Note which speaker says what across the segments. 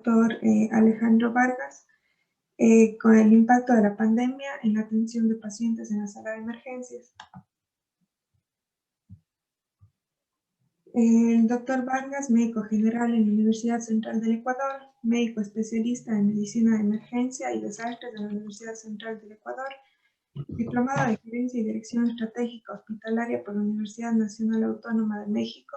Speaker 1: doctor Alejandro Vargas con el impacto de la pandemia en la atención de pacientes en la sala de emergencias. El doctor Vargas, médico general en la Universidad Central del Ecuador, médico especialista en medicina de emergencia y desastres en la Universidad Central del Ecuador, diplomado de gerencia y dirección estratégica hospitalaria por la Universidad Nacional Autónoma de México,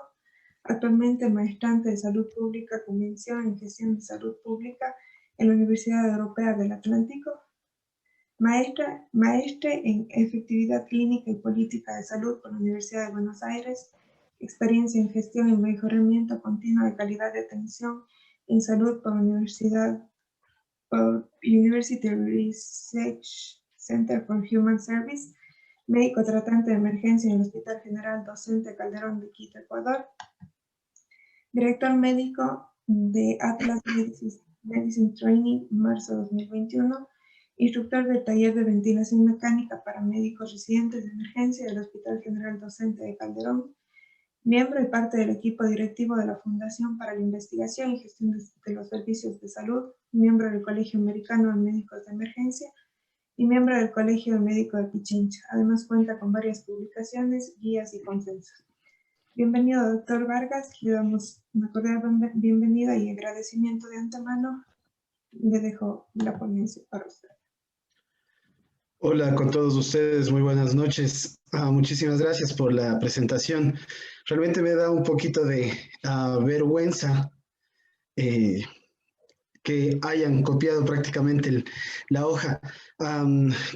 Speaker 1: actualmente maestrante de salud pública con mención en gestión de salud pública en la Universidad Europea del Atlántico, maestre en efectividad clínica y política de salud por la Universidad de Buenos Aires, experiencia en gestión y mejoramiento continuo de calidad de atención en salud por la University Research Center for Human Service, médico tratante de emergencia en el Hospital General Docente Calderón de Quito, Ecuador, director médico de Atlas Medicine Training, marzo 2021, instructor del taller de ventilación mecánica para médicos residentes de emergencia del Hospital General Docente de Calderón, miembro y parte del equipo directivo de la Fundación para la Investigación y Gestión de los Servicios de Salud, miembro del Colegio Americano de Médicos de Emergencia y miembro del Colegio de Médicos de Pichincha. Además cuenta con varias publicaciones, guías y consensos. Bienvenido, doctor Vargas. Le damos una cordial bienvenida y agradecimiento de antemano. Le dejo la ponencia para usted.
Speaker 2: Hola con todos ustedes, muy buenas noches. Muchísimas gracias por la presentación. Realmente me da un poquito de vergüenza que hayan copiado prácticamente la hoja.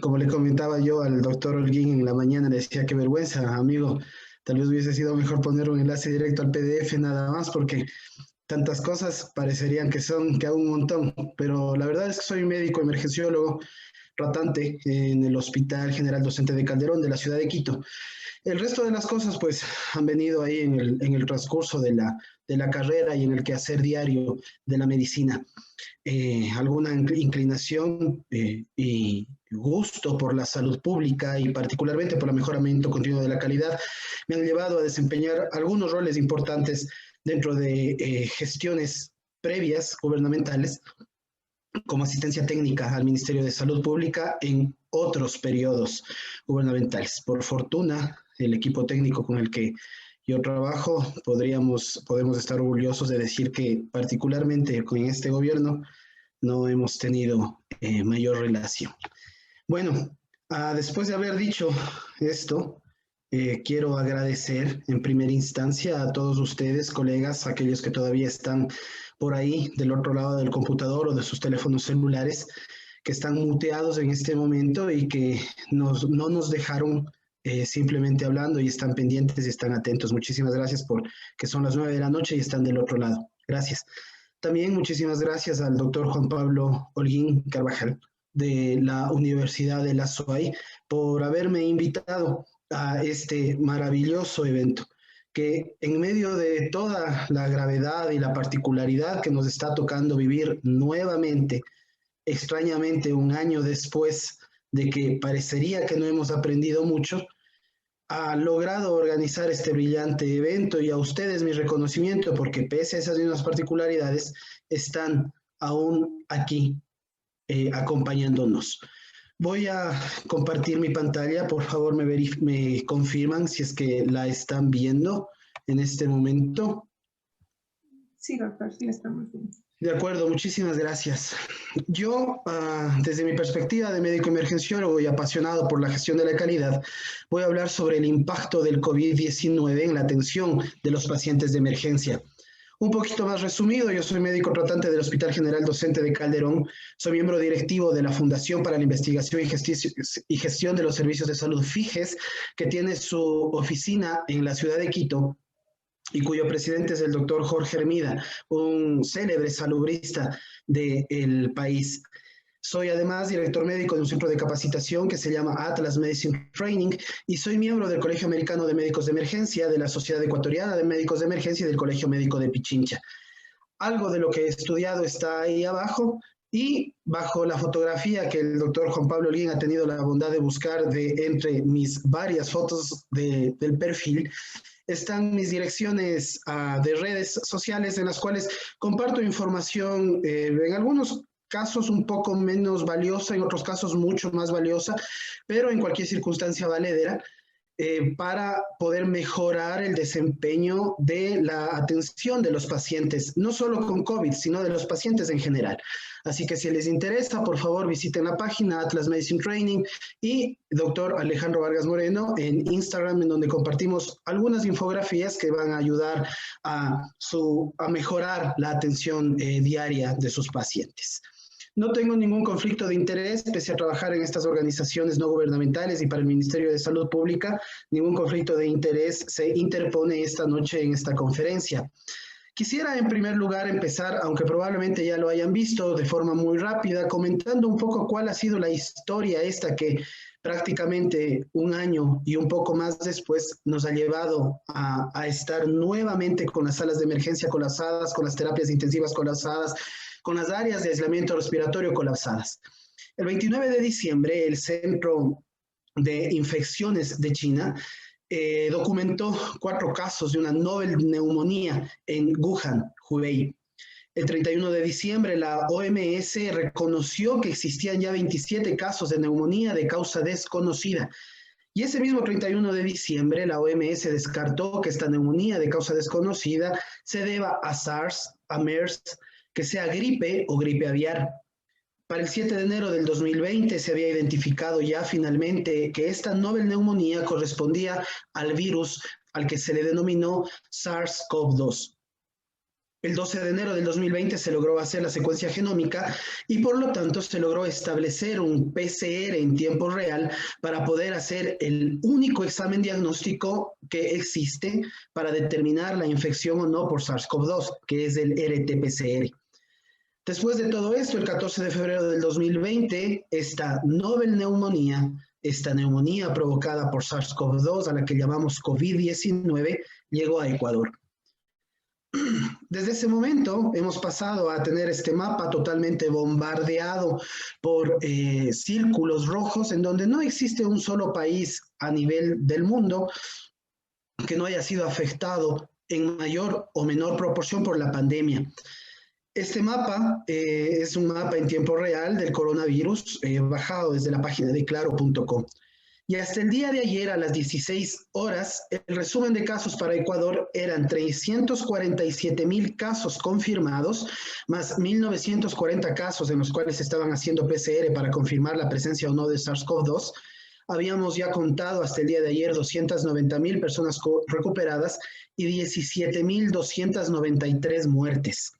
Speaker 2: Como le comentaba yo al doctor Holguín en la mañana, le decía, qué vergüenza, amigo. Tal vez hubiese sido mejor poner un enlace directo al PDF nada más, porque tantas cosas parecerían que hago un montón. Pero la verdad es que soy médico emergenciólogo, rotante en el Hospital General Docente de Calderón de la ciudad de Quito. El resto de las cosas pues han venido ahí en el transcurso de la carrera y en el quehacer diario de la medicina. Alguna inclinación y gusto por la salud pública y particularmente por el mejoramiento continuo de la calidad me han llevado a desempeñar algunos roles importantes dentro de gestiones previas gubernamentales como asistencia técnica al Ministerio de Salud Pública en otros periodos gubernamentales. Por fortuna, el equipo técnico con el que yo trabajo, podemos estar orgullosos de decir que particularmente con este gobierno no hemos tenido mayor relación. Bueno, después de haber dicho esto, quiero agradecer en primera instancia a todos ustedes, colegas, aquellos que todavía están por ahí del otro lado del computador o de sus teléfonos celulares, que están muteados en este momento y que no nos dejaron simplemente hablando y están pendientes y están atentos. Muchísimas gracias por que son las 9 de la noche y están del otro lado. Gracias. También muchísimas gracias al doctor Juan Pablo Holguín Carvajal de la Universidad de la SOAI por haberme invitado a este maravilloso evento que en medio de toda la gravedad y la particularidad que nos está tocando vivir nuevamente, extrañamente un año después de que parecería que no hemos aprendido mucho, ha logrado organizar este brillante evento y a ustedes mi reconocimiento porque pese a esas mismas particularidades están aún aquí acompañándonos. Voy a compartir mi pantalla, por favor me confirman si es que la están viendo en este momento.
Speaker 1: Sí, doctor, sí, estamos bien.
Speaker 2: De acuerdo, muchísimas gracias. Yo, desde mi perspectiva de médico emergenciólogo y apasionado por la gestión de la calidad, voy a hablar sobre el impacto del COVID-19 en la atención de los pacientes de emergencia. Un poquito más resumido, yo soy médico tratante del Hospital General Docente de Calderón, soy miembro directivo de la Fundación para la Investigación y Gestión de los Servicios de Salud FIGES, que tiene su oficina en la ciudad de Quito y cuyo presidente es el doctor Jorge Hermida, un célebre salubrista del país. Soy además director médico de un centro de capacitación que se llama Atlas Medicine Training y soy miembro del Colegio Americano de Médicos de Emergencia, de la Sociedad Ecuatoriana de Médicos de Emergencia y del Colegio Médico de Pichincha. Algo de lo que he estudiado está ahí abajo y bajo la fotografía que el doctor Juan Pablo Holguín ha tenido la bondad de buscar de entre mis varias fotos del perfil, están mis direcciones de redes sociales en las cuales comparto información, en algunos casos un poco menos valiosa, en otros casos mucho más valiosa, pero en cualquier circunstancia valedera, para poder mejorar el desempeño de la atención de los pacientes, no solo con COVID, sino de los pacientes en general. Así que si les interesa, por favor, visiten la página Atlas Medicine Training y Dr. Alejandro Vargas Moreno en Instagram, en donde compartimos algunas infografías que van a ayudar a mejorar la atención diaria de sus pacientes. No tengo ningún conflicto de interés, pese a trabajar en estas organizaciones no gubernamentales y para el Ministerio de Salud Pública, ningún conflicto de interés se interpone esta noche en esta conferencia. Quisiera en primer lugar empezar, aunque probablemente ya lo hayan visto de forma muy rápida, comentando un poco cuál ha sido la historia esta que prácticamente un año y un poco más después nos ha llevado a estar nuevamente con las salas de emergencia colapsadas, con las terapias intensivas colapsadas, con las áreas de aislamiento respiratorio colapsadas. El 29 de diciembre, el Centro de Infecciones de China documentó 4 casos de una novel neumonía en Wuhan, Hubei. El 31 de diciembre, la OMS reconoció que existían ya 27 casos de neumonía de causa desconocida. Y ese mismo 31 de diciembre, la OMS descartó que esta neumonía de causa desconocida se deba a SARS, a MERS, que sea gripe o gripe aviar. Para el 7 de enero del 2020 se había identificado ya finalmente que esta novel neumonía correspondía al virus al que se le denominó SARS-CoV-2. El 12 de enero del 2020 se logró hacer la secuencia genómica y por lo tanto se logró establecer un PCR en tiempo real para poder hacer el único examen diagnóstico que existe para determinar la infección o no por SARS-CoV-2, que es el RT-PCR. Después de todo esto, el 14 de febrero del 2020, esta novel neumonía, esta neumonía provocada por SARS-CoV-2, a la que llamamos COVID-19, llegó a Ecuador. Desde ese momento hemos pasado a tener este mapa totalmente bombardeado por círculos rojos en donde no existe un solo país a nivel del mundo que no haya sido afectado en mayor o menor proporción por la pandemia. Este mapa es un mapa en tiempo real del coronavirus bajado desde la página de claro.com. Y hasta el día de ayer a las 16 horas, el resumen de casos para Ecuador eran 347,000 casos confirmados, más 1,940 casos en los cuales estaban haciendo PCR para confirmar la presencia o no de SARS-CoV-2. Habíamos ya contado hasta el día de ayer 290,000 personas recuperadas y 17,293 muertes.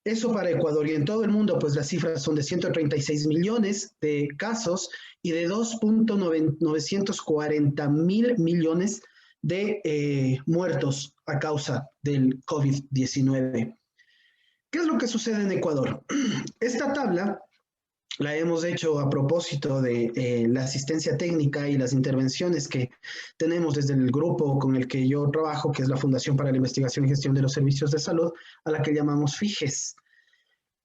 Speaker 2: Eso para Ecuador, y en todo el mundo, pues las cifras son de 136 millones de casos y de 2,940 mil millones de muertos a causa del COVID-19. ¿Qué es lo que sucede en Ecuador? Esta tabla la hemos hecho a propósito de la asistencia técnica y las intervenciones que tenemos desde el grupo con el que yo trabajo, que es la Fundación para la Investigación y Gestión de los Servicios de Salud, a la que llamamos FIGES.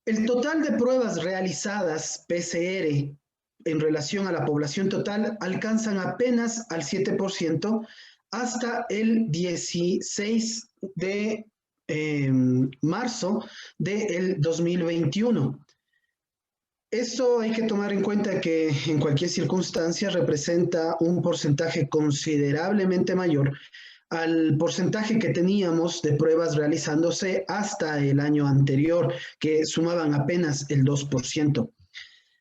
Speaker 2: El total de pruebas realizadas PCR en relación a la población total alcanzan apenas al 7% hasta el 16 de marzo del 2021. Esto hay que tomar en cuenta que en cualquier circunstancia representa un porcentaje considerablemente mayor al porcentaje que teníamos de pruebas realizándose hasta el año anterior, que sumaban apenas el 2%.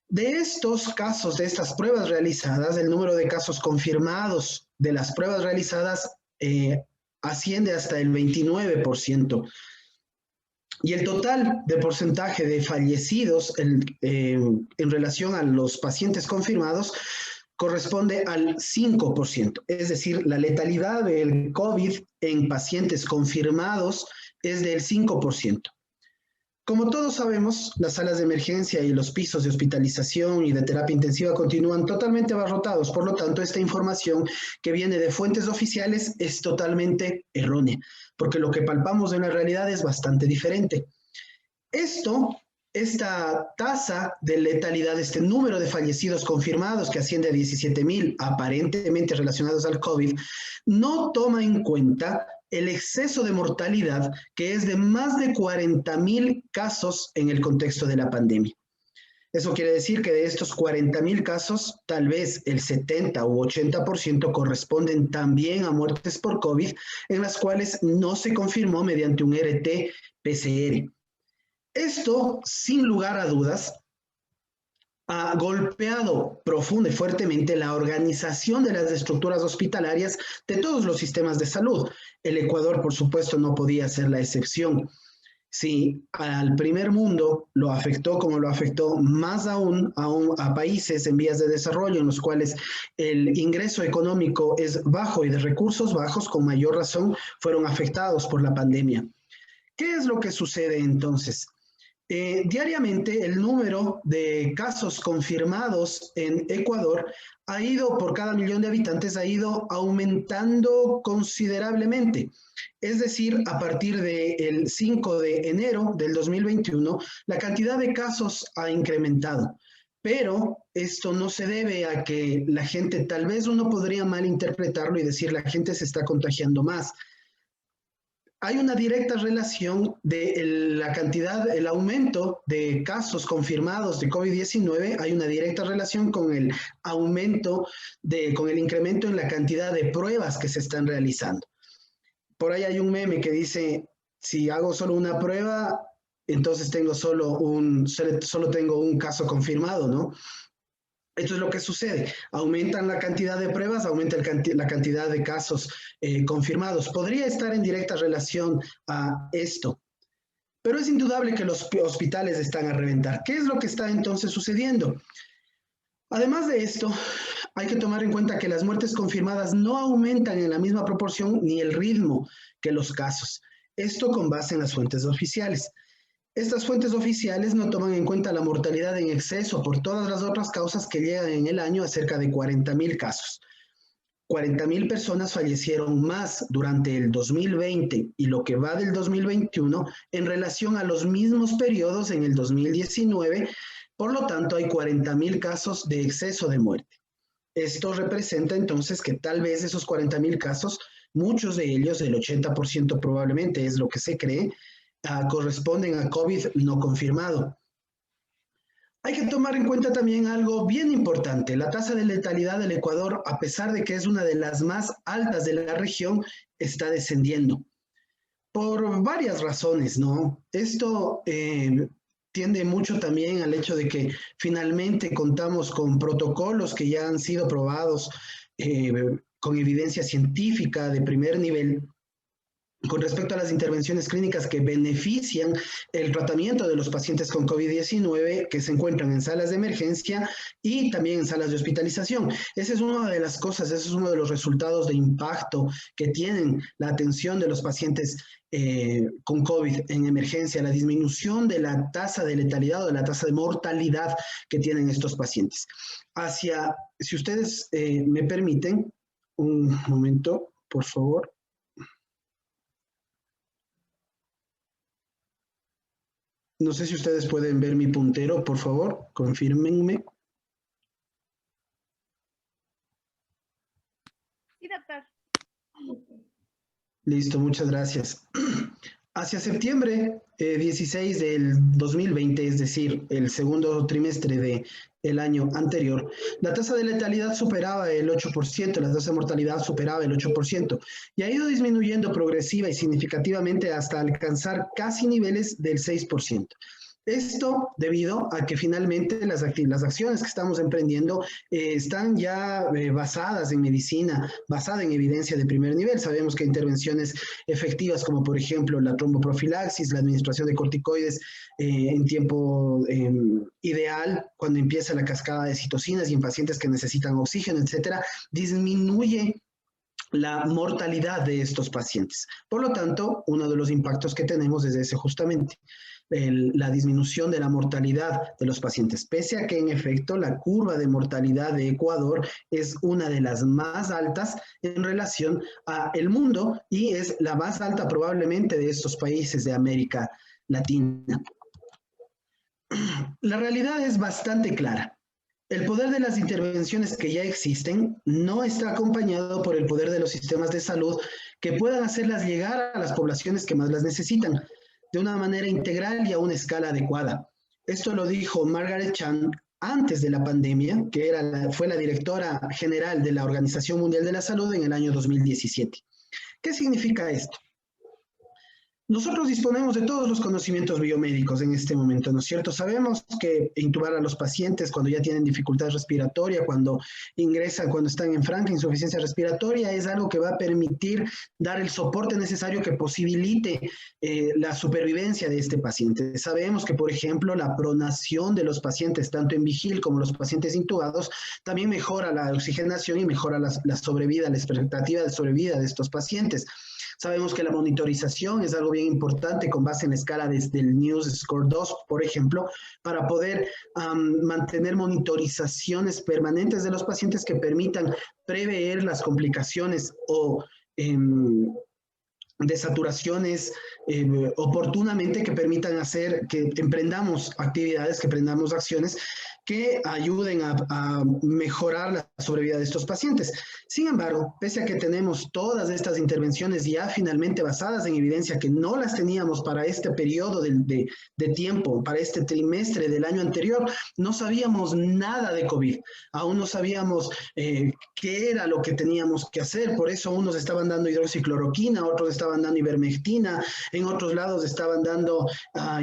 Speaker 2: De estos casos, de estas pruebas realizadas, el número de casos confirmados de las pruebas realizadas asciende hasta el 29%. Y el total de porcentaje de fallecidos en relación a los pacientes confirmados corresponde al 5%. Es decir, la letalidad del COVID en pacientes confirmados es del 5%. Como todos sabemos, las salas de emergencia y los pisos de hospitalización y de terapia intensiva continúan totalmente abarrotados. Por lo tanto, esta información que viene de fuentes oficiales es totalmente errónea, porque lo que palpamos en la realidad es bastante diferente. Esto esta tasa de letalidad, este número de fallecidos confirmados que asciende a 17.000 aparentemente relacionados al COVID, no toma en cuenta el exceso de mortalidad que es de más de 40.000 casos en el contexto de la pandemia. Eso quiere decir que de estos 40.000 casos, tal vez el 70 u 80% corresponden también a muertes por COVID, en las cuales no se confirmó mediante un RT-PCR. Esto, sin lugar a dudas, ha golpeado profunda y fuertemente la organización de las estructuras hospitalarias de todos los sistemas de salud. El Ecuador, por supuesto, no podía ser la excepción. Sí, al primer mundo lo afectó como lo afectó más aún a países en vías de desarrollo en los cuales el ingreso económico es bajo y de recursos bajos, con mayor razón fueron afectados por la pandemia. ¿Qué es lo que sucede entonces? Diariamente el número de casos confirmados en Ecuador ha ido, por cada millón de habitantes, ha ido aumentando considerablemente. Es decir, a partir del 5 de enero del 2021, la cantidad de casos ha incrementado. Pero esto no se debe a que la gente, tal vez uno podría malinterpretarlo y decir la gente se está contagiando más. Hay una directa relación de la cantidad, el aumento de casos confirmados de COVID-19, hay una directa relación con el aumento, con el incremento en la cantidad de pruebas que se están realizando. Por ahí hay un meme que dice, si hago solo una prueba, entonces tengo solo tengo un caso confirmado, ¿no? Esto es lo que sucede. Aumentan la cantidad de pruebas, aumenta la cantidad de casos confirmados. Podría estar en directa relación a esto, pero es indudable que los hospitales están a reventar. ¿Qué es lo que está entonces sucediendo? Además de esto, hay que tomar en cuenta que las muertes confirmadas no aumentan en la misma proporción ni el ritmo que los casos. Esto con base en las fuentes oficiales. Estas fuentes oficiales no toman en cuenta la mortalidad en exceso por todas las otras causas que llegan en el año a cerca de 40.000 casos. 40.000 personas fallecieron más durante el 2020 y lo que va del 2021 en relación a los mismos periodos en el 2019. Por lo tanto, hay 40.000 casos de exceso de muerte. Esto representa entonces que tal vez esos 40.000 casos, muchos de ellos, el 80% probablemente es lo que se cree, corresponden a COVID no confirmado. Hay que tomar en cuenta también algo bien importante. La tasa de letalidad del Ecuador, a pesar de que es una de las más altas de la región, está descendiendo. Por varias razones, ¿no? Esto tiende mucho también al hecho de que finalmente contamos con protocolos que ya han sido probados con evidencia científica de primer nivel con respecto a las intervenciones clínicas que benefician el tratamiento de los pacientes con COVID-19 que se encuentran en salas de emergencia y también en salas de hospitalización. Esa es una de las cosas, ese es uno de los resultados de impacto que tienen la atención de los pacientes con COVID en emergencia, la disminución de la tasa de letalidad o de la tasa de mortalidad que tienen estos pacientes. Si ustedes me permiten, un momento, por favor. No sé si ustedes pueden ver mi puntero, por favor, confírmenme.
Speaker 3: Sí, doctor.
Speaker 2: Listo, muchas gracias. Hacia septiembre 16 del 2020, es decir, el segundo trimestre del año anterior, la tasa de letalidad superaba el 8%, la tasa de mortalidad superaba el 8%, y ha ido disminuyendo progresiva y significativamente hasta alcanzar casi niveles del 6%. Esto debido a que finalmente las acciones que estamos emprendiendo están ya basadas en medicina, basada en evidencia de primer nivel. Sabemos que intervenciones efectivas como por ejemplo la tromboprofilaxis, la administración de corticoides en tiempo ideal, cuando empieza la cascada de citocinas y en pacientes que necesitan oxígeno, etcétera, disminuye la mortalidad de estos pacientes. Por lo tanto, uno de los impactos que tenemos es ese justamente. La disminución de la mortalidad de los pacientes, pese a que en efecto la curva de mortalidad de Ecuador es una de las más altas en relación al mundo y es la más alta probablemente de estos países de América Latina. La realidad es bastante clara. El poder de las intervenciones que ya existen no está acompañado por el poder de los sistemas de salud que puedan hacerlas llegar a las poblaciones que más las necesitan de una manera integral y a una escala adecuada. Esto lo dijo Margaret Chan antes de la pandemia, que fue la directora general de la Organización Mundial de la Salud en el año 2017. ¿Qué significa esto? Nosotros disponemos de todos los conocimientos biomédicos en este momento, ¿no es cierto? Sabemos que intubar a los pacientes cuando ya tienen dificultad respiratoria, cuando ingresan, cuando están en franca insuficiencia respiratoria, es algo que va a permitir dar el soporte necesario que posibilite la supervivencia de este paciente. Sabemos que, por ejemplo, la pronación de los pacientes, tanto en vigil como los pacientes intubados, también mejora la oxigenación y mejora la sobrevida, la expectativa de sobrevida de estos pacientes. Sabemos que la monitorización es algo bien importante con base en la escala desde el News Score 2, por ejemplo, para poder mantener monitorizaciones permanentes de los pacientes que permitan prever las complicaciones o de saturaciones oportunamente, que permitan hacer que emprendamos actividades, que emprendamos acciones que ayuden a mejorar la sobrevida de estos pacientes. Sin embargo, pese a que tenemos todas estas intervenciones ya finalmente basadas en evidencia, que no las teníamos para este periodo de tiempo, para este trimestre del año anterior, no sabíamos nada de COVID. Aún no sabíamos qué era lo que teníamos que hacer. Por eso unos estaban dando hidroxicloroquina, otros estaban dando ivermectina, en otros lados estaban dando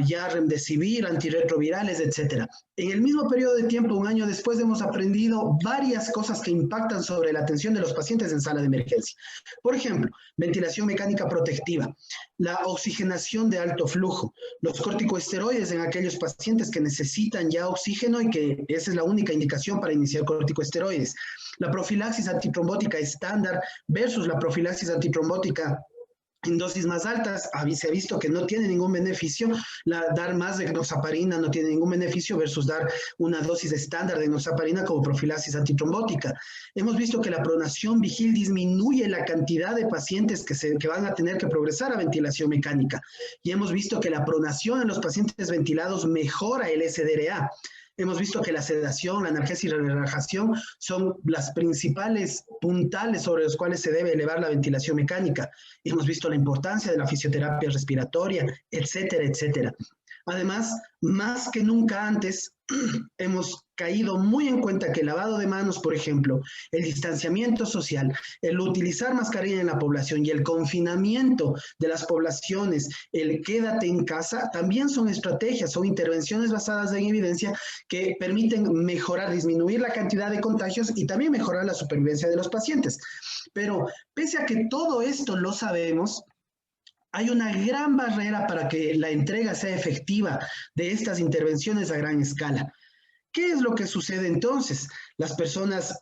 Speaker 2: ya remdesivir, antirretrovirales, etc. En el mismo periodo de tiempo, un año después, hemos aprendido varias cosas que impactan sobre la atención de los pacientes en sala de emergencia. Por ejemplo, ventilación mecánica protectiva, la oxigenación de alto flujo, los corticosteroides en aquellos pacientes que necesitan ya oxígeno y que esa es la única indicación para iniciar corticosteroides, la profilaxis antitrombótica estándar versus la profilaxis antitrombótica en dosis más altas. Se ha visto que no tiene ningún beneficio, dar más de enoxaparina no tiene ningún beneficio versus dar una dosis estándar de enoxaparina como profilaxis antitrombótica. Hemos visto que la pronación vigil disminuye la cantidad de pacientes que van a tener que progresar a ventilación mecánica, y hemos visto que la pronación en los pacientes ventilados mejora el SDRA. Hemos visto que la sedación, la analgesia y la relajación son las principales puntales sobre los cuales se debe elevar la ventilación mecánica. Hemos visto la importancia de la fisioterapia respiratoria, etcétera, etcétera. Además, más que nunca antes, hemos caído muy en cuenta que el lavado de manos, por ejemplo, el distanciamiento social, el utilizar mascarilla en la población y el confinamiento de las poblaciones, el quédate en casa, también son estrategias, son intervenciones basadas en evidencia que permiten mejorar, disminuir la cantidad de contagios y también mejorar la supervivencia de los pacientes. Pero pese a que todo esto lo sabemos, hay una gran barrera para que la entrega sea efectiva de estas intervenciones a gran escala. ¿Qué es lo que sucede entonces? Las personas,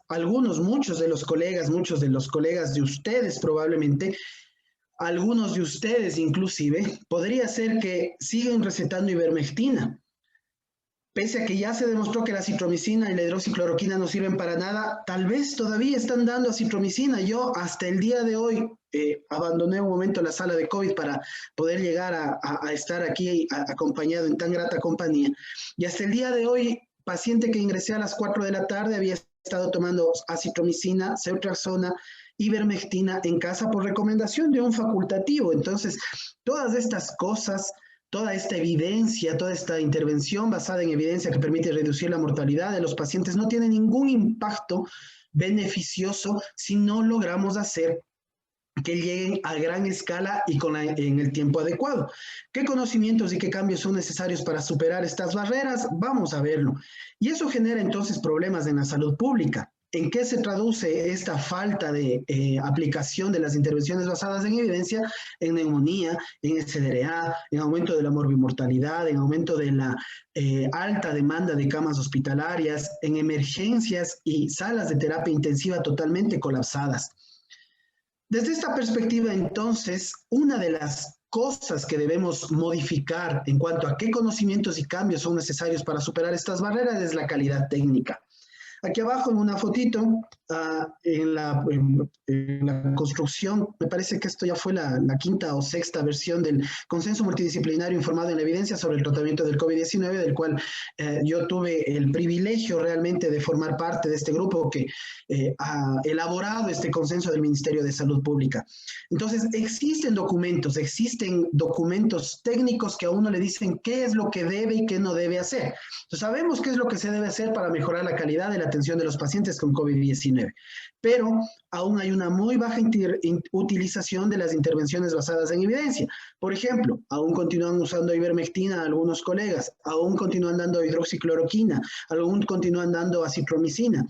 Speaker 2: muchos de los colegas de ustedes probablemente, algunos de ustedes inclusive, podría ser que sigan recetando ivermectina. Pese a que ya se demostró que la citromicina y la hidroxicloroquina no sirven para nada, tal vez todavía están dando citromicina. Yo hasta el día de hoy abandoné un momento la sala de COVID para poder llegar a estar aquí acompañado en tan grata compañía. Y hasta el día de hoy, paciente que ingresé a las 4 de la tarde había estado tomando acitromicina, ceftriaxona, ivermectina en casa por recomendación de un facultativo. Entonces, todas estas cosas, toda esta evidencia, toda esta intervención basada en evidencia que permite reducir la mortalidad de los pacientes no tiene ningún impacto beneficioso si no logramos hacer que lleguen a gran escala y en el tiempo adecuado. ¿Qué conocimientos y qué cambios son necesarios para superar estas barreras? Vamos a verlo. Y eso genera entonces problemas en la salud pública. ¿En qué se traduce esta falta de aplicación de las intervenciones basadas en evidencia? En neumonía, en SDRA, en aumento de la morbimortalidad, en aumento de la alta demanda de camas hospitalarias, en emergencias y salas de terapia intensiva totalmente colapsadas. Desde esta perspectiva, entonces, una de las cosas que debemos modificar en cuanto a qué conocimientos y cambios son necesarios para superar estas barreras es la calidad técnica. Aquí abajo en una fotito, en la construcción, me parece que esto ya fue la quinta o sexta versión del consenso multidisciplinario informado en la evidencia sobre el tratamiento del COVID-19, del cual yo tuve el privilegio realmente de formar parte de este grupo que ha elaborado este consenso del Ministerio de Salud Pública. Entonces, existen documentos técnicos que a uno le dicen qué es lo que debe y qué no debe hacer. Entonces, sabemos qué es lo que se debe hacer para mejorar la calidad de la atención de los pacientes con COVID-19, pero aún hay una muy baja utilización de las intervenciones basadas en evidencia. Por ejemplo, aún continúan usando ivermectina algunos colegas, aún continúan dando hidroxicloroquina, aún continúan dando acitromicina.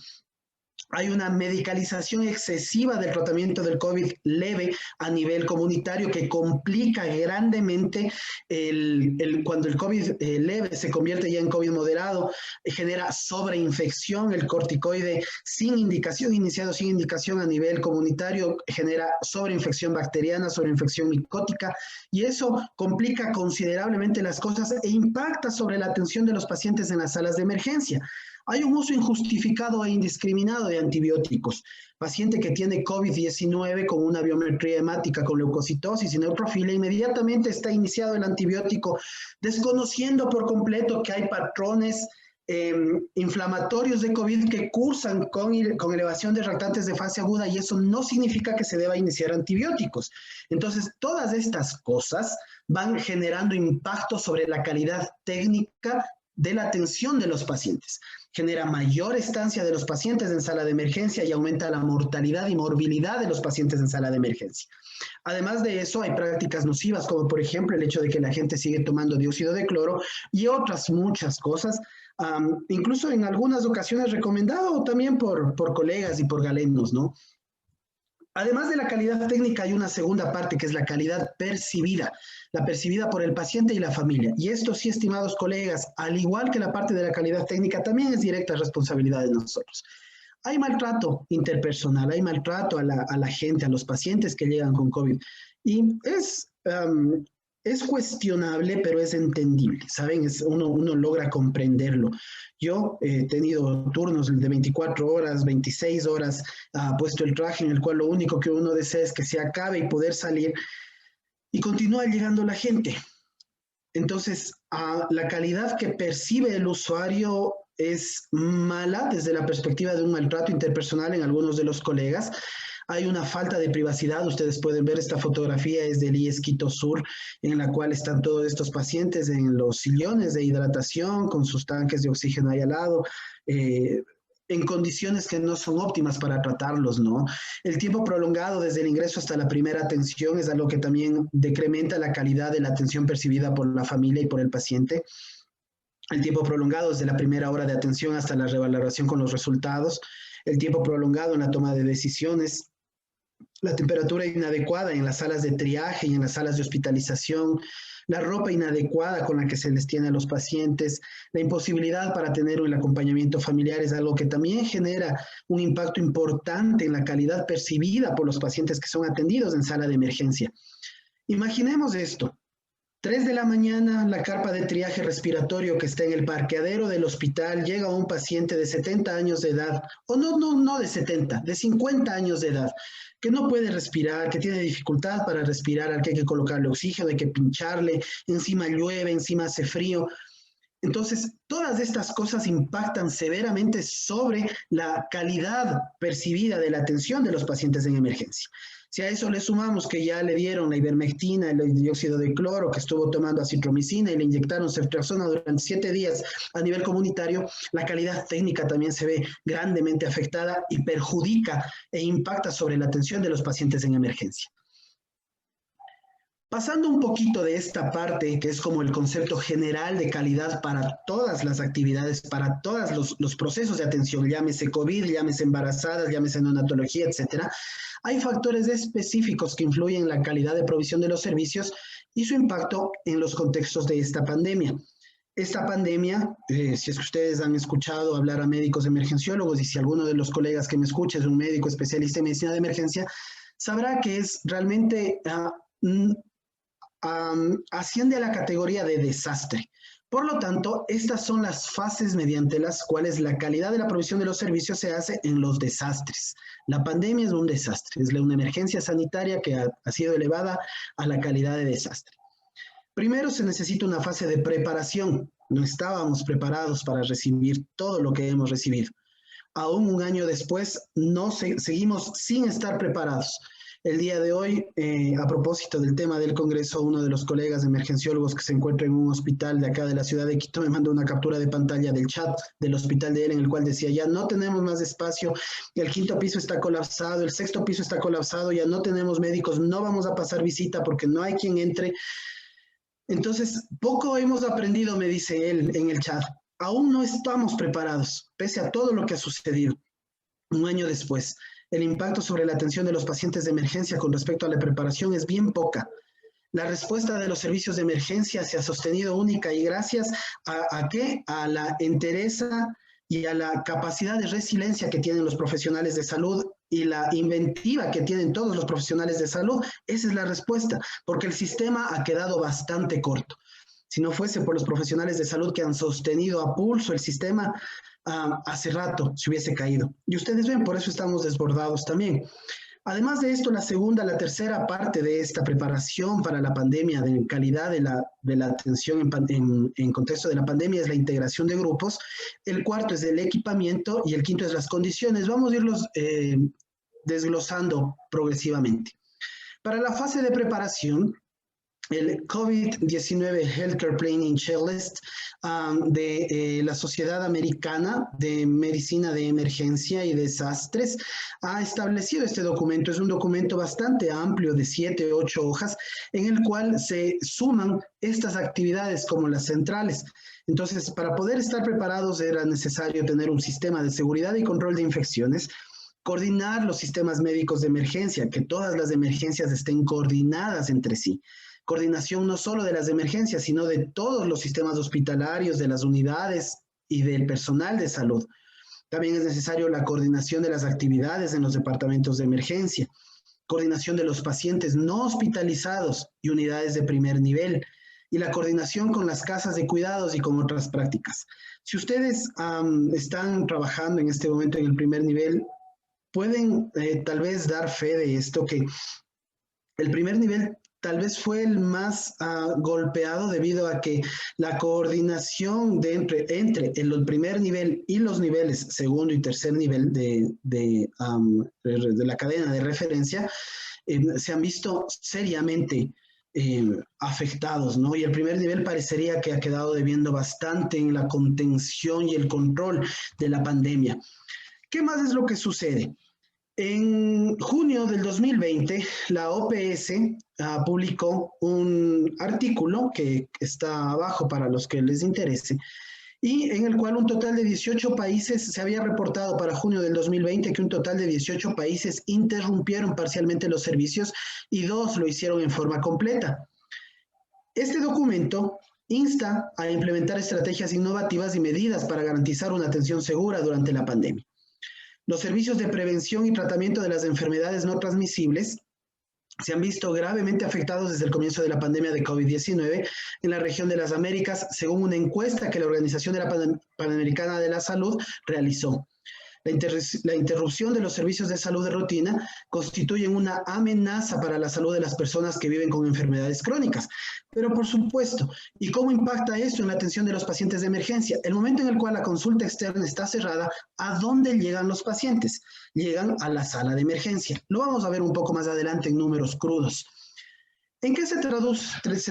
Speaker 2: Hay una medicalización excesiva del tratamiento del COVID leve a nivel comunitario que complica grandemente cuando el COVID leve se convierte ya en COVID moderado, genera sobreinfección, el corticoide sin indicación, iniciado sin indicación a nivel comunitario, genera sobreinfección bacteriana, sobreinfección micótica, y eso complica considerablemente las cosas e impacta sobre la atención de los pacientes en las salas de emergencia. Hay un uso injustificado e indiscriminado de antibióticos. Paciente que tiene COVID-19 con una biometría hemática con leucocitosis y neutrofilia, inmediatamente está iniciado el antibiótico, desconociendo por completo que hay patrones inflamatorios de COVID que cursan con elevación de reactantes de fase aguda, y eso no significa que se deba iniciar antibióticos. Entonces, todas estas cosas van generando impacto sobre la calidad técnica de la atención de los pacientes. Genera mayor estancia de los pacientes en sala de emergencia y aumenta la mortalidad y morbilidad de los pacientes en sala de emergencia. Además de eso, hay prácticas nocivas, como por ejemplo el hecho de que la gente sigue tomando dióxido de cloro y otras muchas cosas, incluso en algunas ocasiones recomendado también por colegas y por galenos, ¿no? Además de la calidad técnica, hay una segunda parte que es la calidad percibida, la percibida por el paciente y la familia. Y esto sí, estimados colegas, al igual que la parte de la calidad técnica, también es directa responsabilidad de nosotros. Hay maltrato interpersonal, hay maltrato a la gente, a los pacientes que llegan con COVID. Y es cuestionable, pero es entendible, ¿saben? Uno logra comprenderlo. Yo he tenido turnos de 24 horas, 26 horas, puesto el traje en el cual lo único que uno desea es que se acabe y poder salir, y continúa llegando la gente. Entonces, la calidad que percibe el usuario es mala desde la perspectiva de un maltrato interpersonal en algunos de los colegas. Hay una falta de privacidad. Ustedes pueden ver esta fotografía, es del IES Quito Sur, en la cual están todos estos pacientes en los sillones de hidratación, con sus tanques de oxígeno ahí al lado, en condiciones que no son óptimas para tratarlos, ¿no? El tiempo prolongado desde el ingreso hasta la primera atención es algo que también decrementa la calidad de la atención percibida por la familia y por el paciente. El tiempo prolongado desde la primera hora de atención hasta la revaloración con los resultados, el tiempo prolongado en la toma de decisiones, la temperatura inadecuada en las salas de triaje y en las salas de hospitalización, la ropa inadecuada con la que se les tiene a los pacientes, la imposibilidad para tener el acompañamiento familiar es algo que también genera un impacto importante en la calidad percibida por los pacientes que son atendidos en sala de emergencia. Imaginemos esto. 3 de la mañana, la carpa de triaje respiratorio que está en el parqueadero del hospital, llega un paciente de 70 años de edad, o no de 70, de 50 años de edad, que no puede respirar, que tiene dificultad para respirar, al que hay que colocarle oxígeno, hay que pincharle, encima llueve, encima hace frío. Entonces, todas estas cosas impactan severamente sobre la calidad percibida de la atención de los pacientes en emergencia. Si a eso le sumamos que ya le dieron la ivermectina, el dióxido de cloro, que estuvo tomando acitromicina y le inyectaron ceftriaxona durante 7 días a nivel comunitario, la calidad técnica también se ve grandemente afectada y perjudica e impacta sobre la atención de los pacientes en emergencia. Pasando un poquito de esta parte, que es como el concepto general de calidad para todas las actividades, para todos los procesos de atención, llámese COVID, llámese embarazadas, llámese neonatología, etcétera, hay factores específicos que influyen en la calidad de provisión de los servicios y su impacto en los contextos de esta pandemia. Esta pandemia, si es que ustedes han escuchado hablar a médicos emergenciólogos, y si alguno de los colegas que me escucha es un médico especialista en medicina de emergencia, sabrá que es realmente asciende a la categoría de desastre. Por lo tanto, estas son las fases mediante las cuales la calidad de la provisión de los servicios se hace en los desastres. La pandemia es un desastre, es una emergencia sanitaria que ha sido elevada a la calidad de desastre. Primero se necesita una fase de preparación. No estábamos preparados para recibir todo lo que hemos recibido. Aún un año después, seguimos sin estar preparados. El día de hoy, a propósito del tema del Congreso, uno de los colegas emergenciólogos que se encuentra en un hospital de acá de la ciudad de Quito me mandó una captura de pantalla del chat del hospital de él, en el cual decía, ya no tenemos más espacio, el 5º piso está colapsado, el 6º piso está colapsado, ya no tenemos médicos, no vamos a pasar visita porque no hay quien entre. Entonces, poco hemos aprendido, me dice él en el chat. Aún no estamos preparados, pese a todo lo que ha sucedido. Un año después, el impacto sobre la atención de los pacientes de emergencia con respecto a la preparación es bien poca. La respuesta de los servicios de emergencia se ha sostenido única y gracias a ¿qué? A la entereza y a la capacidad de resiliencia que tienen los profesionales de salud y la inventiva que tienen todos los profesionales de salud. Esa es la respuesta, porque el sistema ha quedado bastante corto. Si no fuese por los profesionales de salud que han sostenido a pulso el sistema, hace rato se hubiese caído. Y ustedes ven, por eso estamos desbordados también. Además de esto, la tercera parte de esta preparación para la pandemia, de calidad de la atención en contexto de la pandemia, es la integración de grupos. El cuarto es el equipamiento y el quinto es las condiciones. Vamos a irlos desglosando progresivamente. Para la fase de preparación, el COVID-19 Healthcare Planning Checklist de la Sociedad Americana de Medicina de Emergencia y Desastres ha establecido este documento. Es un documento bastante amplio de 7 u 8 hojas en el cual se suman estas actividades como las centrales. Entonces, para poder estar preparados era necesario tener un sistema de seguridad y control de infecciones, coordinar los sistemas médicos de emergencia, que todas las emergencias estén coordinadas entre sí. Coordinación no solo de las emergencias, sino de todos los sistemas hospitalarios, de las unidades y del personal de salud. También es necesario la coordinación de las actividades en los departamentos de emergencia, coordinación de los pacientes no hospitalizados y unidades de primer nivel, y la coordinación con las casas de cuidados y con otras prácticas. Si ustedes están trabajando en este momento en el primer nivel, pueden tal vez dar fe de esto, que el primer nivel tal vez fue el más golpeado debido a que la coordinación entre el primer nivel y los niveles segundo y tercer nivel de la cadena de referencia se han visto seriamente afectados, ¿no? Y el primer nivel parecería que ha quedado debiendo bastante en la contención y el control de la pandemia. ¿Qué más es lo que sucede? En junio del 2020, la OPS publicó un artículo que está abajo para los que les interese, y en el cual un total de 18 países, se había reportado para junio del 2020 que un total de 18 países interrumpieron parcialmente los servicios y 2 lo hicieron en forma completa. Este documento insta a implementar estrategias innovativas y medidas para garantizar una atención segura durante la pandemia. Los servicios de prevención y tratamiento de las enfermedades no transmisibles se han visto gravemente afectados desde el comienzo de la pandemia de COVID-19 en la región de las Américas, según una encuesta que la Organización de la Panamericana de la Salud realizó. La interrupción de los servicios de salud de rutina constituyen una amenaza para la salud de las personas que viven con enfermedades crónicas. Pero por supuesto, ¿y cómo impacta esto en la atención de los pacientes de emergencia? El momento en el cual la consulta externa está cerrada, ¿a dónde llegan los pacientes? Llegan a la sala de emergencia. Lo vamos a ver un poco más adelante en números crudos. ¿En qué se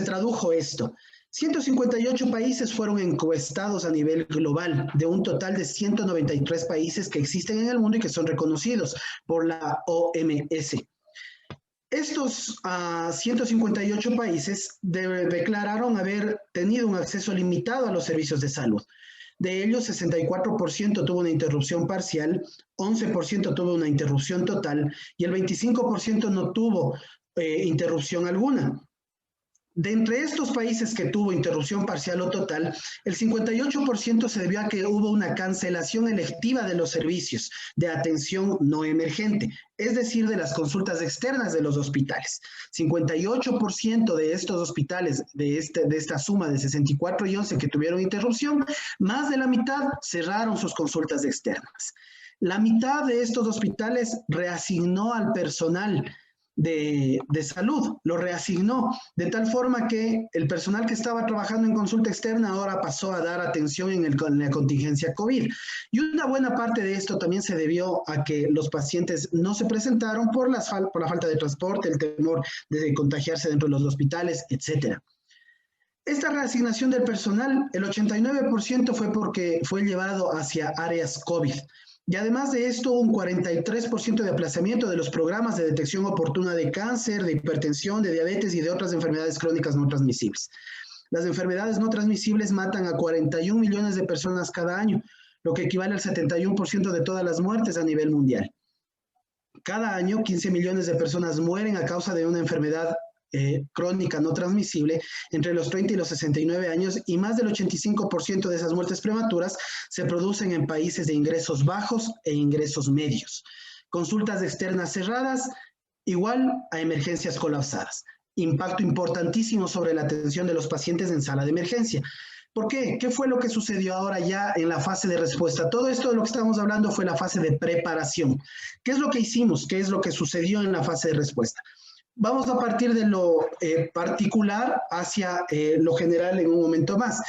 Speaker 2: tradujo esto? 158 países fueron encuestados a nivel global, de un total de 193 países que existen en el mundo y que son reconocidos por la OMS. Estos 158 países declararon haber tenido un acceso limitado a los servicios de salud. De ellos, 64% tuvo una interrupción parcial, 11% tuvo una interrupción total y el 25% no tuvo interrupción alguna. De entre estos países que tuvo interrupción parcial o total, el 58% se debió a que hubo una cancelación electiva de los servicios de atención no emergente, es decir, de las consultas externas de los hospitales. 58% de estos hospitales, de esta suma de 64 y 11 que tuvieron interrupción, más de la mitad cerraron sus consultas externas. La mitad de estos hospitales reasignó al personal de salud, lo reasignó, de tal forma que el personal que estaba trabajando en consulta externa ahora pasó a dar atención en la contingencia COVID. Y una buena parte de esto también se debió a que los pacientes no se presentaron por la falta de transporte, el temor de contagiarse dentro de los hospitales, etc. Esta reasignación del personal, el 89% fue porque fue llevado hacia áreas COVID. Y además de esto, un 43% de aplazamiento de los programas de detección oportuna de cáncer, de hipertensión, de diabetes y de otras enfermedades crónicas no transmisibles. Las enfermedades no transmisibles matan a 41 millones de personas cada año, lo que equivale al 71% de todas las muertes a nivel mundial. Cada año, 15 millones de personas mueren a causa de una enfermedad crónica no transmisible entre los 30 y los 69 años, y más del 85% de esas muertes prematuras se producen en países de ingresos bajos e ingresos medios. Consultas externas cerradas igual a emergencias colapsadas. Impacto importantísimo sobre la atención de los pacientes en sala de emergencia. ¿Por qué? ¿Qué fue lo que sucedió ahora ya en la fase de respuesta? Todo esto de lo que estamos hablando fue la fase de preparación. ¿Qué es lo que hicimos? ¿Qué es lo que sucedió en la fase de respuesta? Vamos a partir de lo particular hacia lo general en un momento más.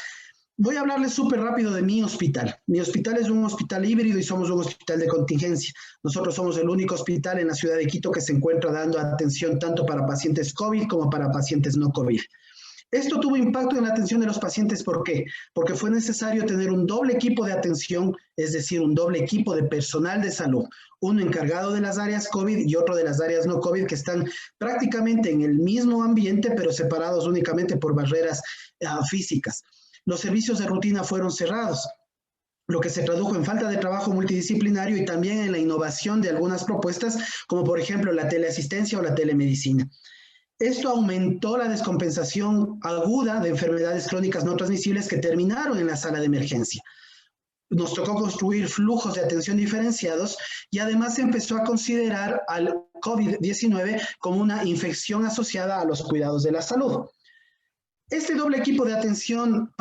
Speaker 2: Voy a hablarles súper rápido de mi hospital. Mi hospital es un hospital híbrido y somos un hospital de contingencia. Nosotros somos el único hospital en la ciudad de Quito que se encuentra dando atención tanto para pacientes COVID como para pacientes no COVID. Esto tuvo impacto en la atención de los pacientes. ¿Por qué? Porque fue necesario tener un doble equipo de atención, es decir, un doble equipo de personal de salud, uno encargado de las áreas COVID y otro de las áreas no COVID, que están prácticamente en el mismo ambiente, pero separados únicamente por barreras físicas. Los servicios de rutina fueron cerrados, lo que se tradujo en falta de trabajo multidisciplinario y también en la innovación de algunas propuestas, como por ejemplo la teleasistencia o la telemedicina. Esto aumentó la descompensación aguda de enfermedades crónicas no transmisibles que terminaron en la sala de emergencia. Nos tocó construir flujos de atención diferenciados y además se empezó a considerar al COVID-19 como una infección asociada a los cuidados de la salud. Este doble equipo de atención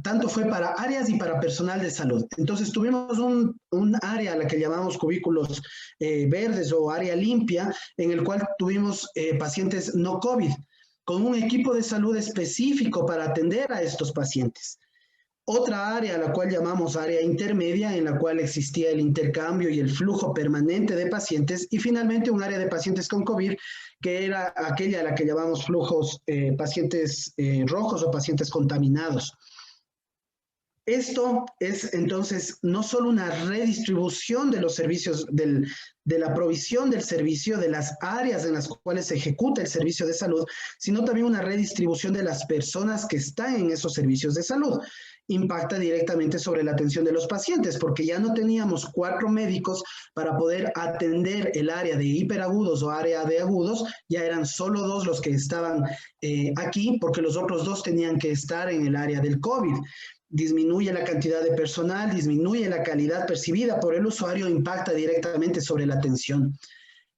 Speaker 2: tanto fue para áreas y para personal de salud. Entonces tuvimos un área a la que llamamos cubículos verdes o área limpia, en el cual tuvimos pacientes no COVID, con un equipo de salud específico para atender a estos pacientes. Otra área a la cual llamamos área intermedia, en la cual existía el intercambio y el flujo permanente de pacientes, y finalmente un área de pacientes con COVID, que era aquella a la que llamamos flujos pacientes rojos o pacientes contaminados. Esto es entonces no solo una redistribución de los servicios, de la provisión del servicio, de las áreas en las cuales se ejecuta el servicio de salud, sino también una redistribución de las personas que están en esos servicios de salud. Impacta directamente sobre la atención de los pacientes, porque ya no teníamos 4 médicos para poder atender el área de hiperagudos o área de agudos, ya eran solo 2 los que estaban aquí, porque los otros 2 tenían que estar en el área del COVID. Disminuye la cantidad de personal, disminuye la calidad percibida por el usuario, impacta directamente sobre la atención.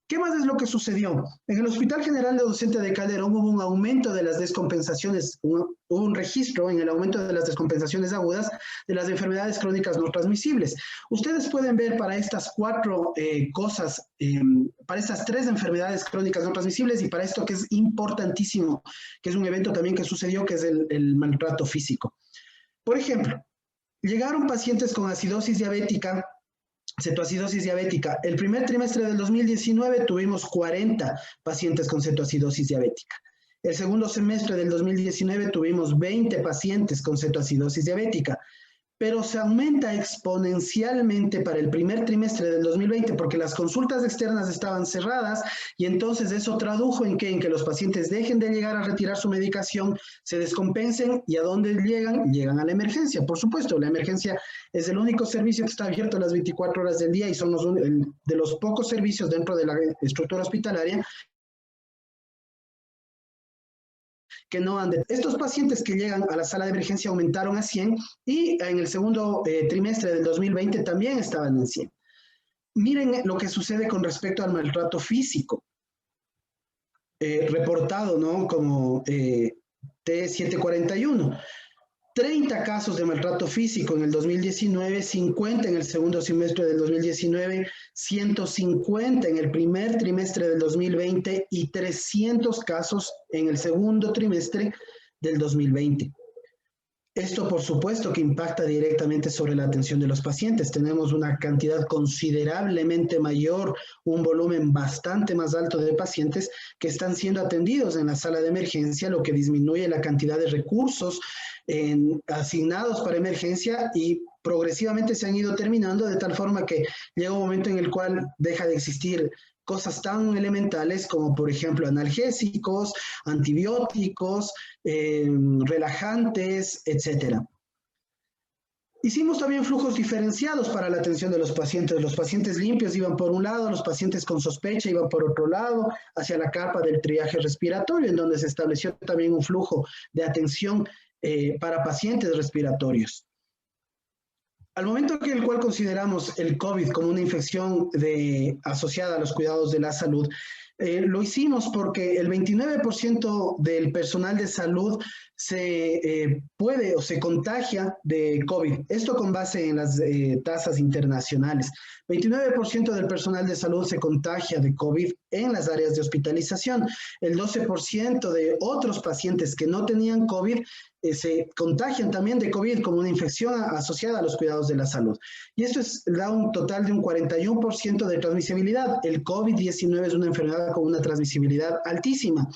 Speaker 2: ¿Qué más es lo que sucedió? En el Hospital General de Docente de Calderón hubo un aumento de las descompensaciones, hubo un registro en el aumento de las descompensaciones agudas de las enfermedades crónicas no transmisibles. Ustedes pueden ver para estas 4 cosas, para estas 3 enfermedades crónicas no transmisibles y para esto que es importantísimo, que es un evento también que sucedió, que es el maltrato físico. Por ejemplo, llegaron pacientes con acidosis diabética, cetoacidosis diabética. El primer trimestre del 2019 tuvimos 40 pacientes con cetoacidosis diabética. El segundo semestre del 2019 tuvimos 20 pacientes con cetoacidosis diabética, pero se aumenta exponencialmente para el primer trimestre del 2020 porque las consultas externas estaban cerradas y entonces eso tradujo en que los pacientes dejen de llegar a retirar su medicación, se descompensen y ¿a dónde llegan? Llegan a la emergencia. Por supuesto, la emergencia es el único servicio que está abierto las 24 horas del día y son de los pocos servicios dentro de la estructura hospitalaria que no han de... Estos pacientes que llegan a la sala de emergencia aumentaron a 100 y en el segundo trimestre del 2020 también estaban en 100. Miren lo que sucede con respecto al maltrato físico, reportado, ¿no? Como T741. 30 casos de maltrato físico en el 2019, 50 en el segundo semestre del 2019, 150 en el primer trimestre del 2020 y 300 casos en el segundo trimestre del 2020. Esto, por supuesto, que impacta directamente sobre la atención de los pacientes. Tenemos una cantidad considerablemente mayor, un volumen bastante más alto de pacientes que están siendo atendidos en la sala de emergencia, lo que disminuye la cantidad de recursos asignados para emergencia y progresivamente se han ido terminando de tal forma que llega un momento en el cual deja de existir cosas tan elementales como, por ejemplo, analgésicos, antibióticos, relajantes, etc. Hicimos también flujos diferenciados para la atención de los pacientes. Los pacientes limpios iban por un lado, los pacientes con sospecha iban por otro lado, hacia la capa del triaje respiratorio, en donde se estableció también un flujo de atención para pacientes respiratorios. Al momento en el cual consideramos el COVID como una infección asociada a los cuidados de la salud, lo hicimos porque el 29% del personal de salud se puede o se contagia de COVID. Esto con base en las tasas internacionales. 29% del personal de salud se contagia de COVID en las áreas de hospitalización. El 12% de otros pacientes que no tenían COVID se contagian también de COVID como una infección asociada a los cuidados de la salud. Y esto da un total de un 41% de transmisibilidad. El COVID-19 es una enfermedad con una transmisibilidad altísima,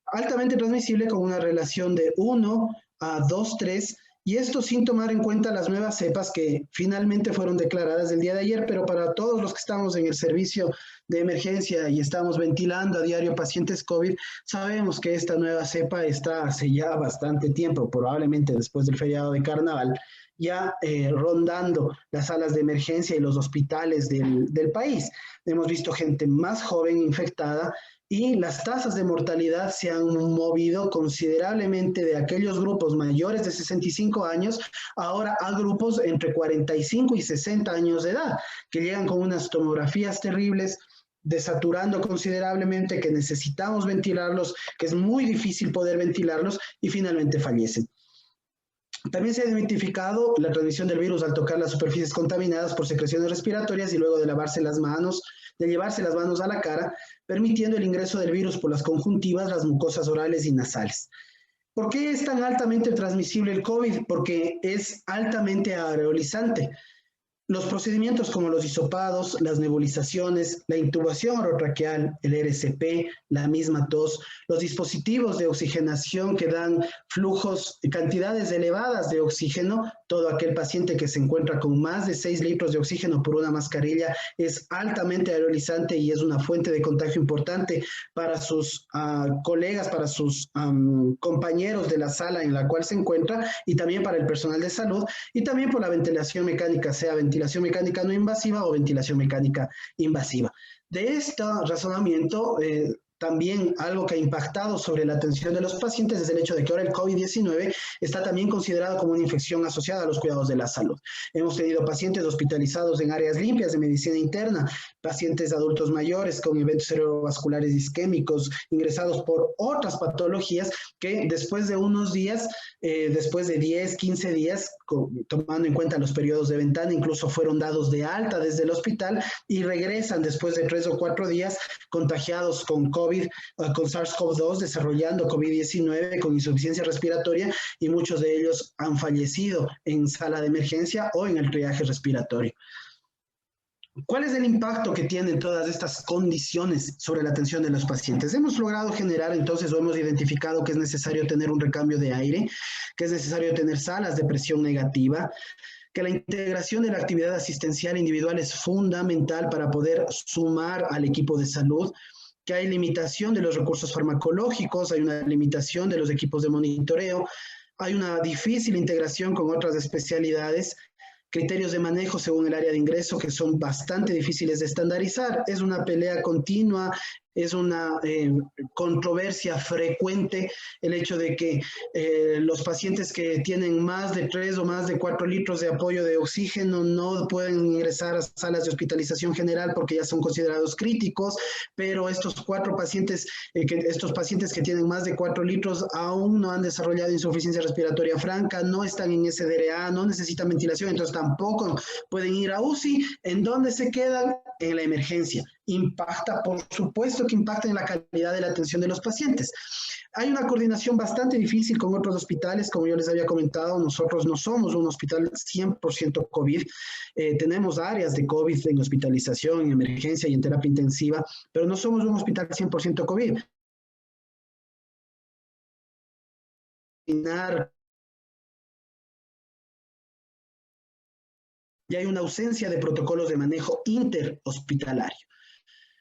Speaker 2: altamente transmisible con una relación de 1 a 2, 3, y esto sin tomar en cuenta las nuevas cepas que finalmente fueron declaradas el día de ayer, pero para todos los que estamos en el servicio de emergencia y estamos ventilando a diario pacientes COVID, sabemos que esta nueva cepa está hace ya bastante tiempo, probablemente después del feriado de carnaval, ya rondando las salas de emergencia y los hospitales del país. Hemos visto gente más joven infectada y las tasas de mortalidad se han movido considerablemente de aquellos grupos mayores de 65 años ahora a grupos entre 45 y 60 años de edad, que llegan con unas tomografías terribles, desaturando considerablemente, que necesitamos ventilarlos, que es muy difícil poder ventilarlos y finalmente fallecen. También se ha identificado la transmisión del virus al tocar las superficies contaminadas por secreciones respiratorias y luego de lavarse las manos, de llevarse las manos a la cara, permitiendo el ingreso del virus por las conjuntivas, las mucosas orales y nasales. ¿Por qué es tan altamente transmisible el COVID? Porque es altamente aerolizante. Los procedimientos como los hisopados, las nebulizaciones, la intubación orotraqueal, el RCP, la misma tos, los dispositivos de oxigenación que dan flujos, cantidades elevadas de oxígeno, todo aquel paciente que se encuentra con más de 6 litros de oxígeno por una mascarilla es altamente aerolizante y es una fuente de contagio importante para sus colegas, para sus compañeros de la sala en la cual se encuentra y también para el personal de salud y también por la ventilación mecánica, sea ventilación mecánica no invasiva o ventilación mecánica invasiva. De este razonamiento, también algo que ha impactado sobre la atención de los pacientes es el hecho de que ahora el COVID-19 está también considerado como una infección asociada a los cuidados de la salud. Hemos tenido pacientes hospitalizados en áreas limpias de medicina interna, pacientes adultos mayores con eventos cerebrovasculares isquémicos, ingresados por otras patologías que después de unos días, después de 10, 15 días, tomando en cuenta los periodos de ventana, incluso fueron dados de alta desde el hospital y regresan después de 3 o 4 días contagiados con COVID, con SARS-CoV-2, desarrollando COVID-19 con insuficiencia respiratoria y muchos de ellos han fallecido en sala de emergencia o en el triaje respiratorio. ¿Cuál es el impacto que tienen todas estas condiciones sobre la atención de los pacientes? Hemos logrado generar entonces, o hemos identificado que es necesario tener un recambio de aire, que es necesario tener salas de presión negativa, que la integración de la actividad asistencial individual es fundamental para poder sumar al equipo de salud, que hay limitación de los recursos farmacológicos, hay una limitación de los equipos de monitoreo, hay una difícil integración con otras especialidades, criterios de manejo según el área de ingreso que son bastante difíciles de estandarizar. Es una pelea continua Es una controversia frecuente el hecho de que los pacientes que tienen más de 3 o más de 4 litros de apoyo de oxígeno no pueden ingresar a salas de hospitalización general porque ya son considerados críticos, pero estos pacientes que tienen más de 4 litros aún no han desarrollado insuficiencia respiratoria franca, no están en SDRA, no necesitan ventilación, entonces tampoco pueden ir a UCI. ¿En dónde se quedan? En la emergencia. Impacta, por supuesto que impacta en la calidad de la atención de los pacientes. Hay una coordinación bastante difícil con otros hospitales, como yo les había comentado, nosotros no somos un hospital 100% COVID, tenemos áreas de COVID en hospitalización, en emergencia y en terapia intensiva, pero no somos un hospital 100% COVID. Y hay una ausencia de protocolos de manejo interhospitalario.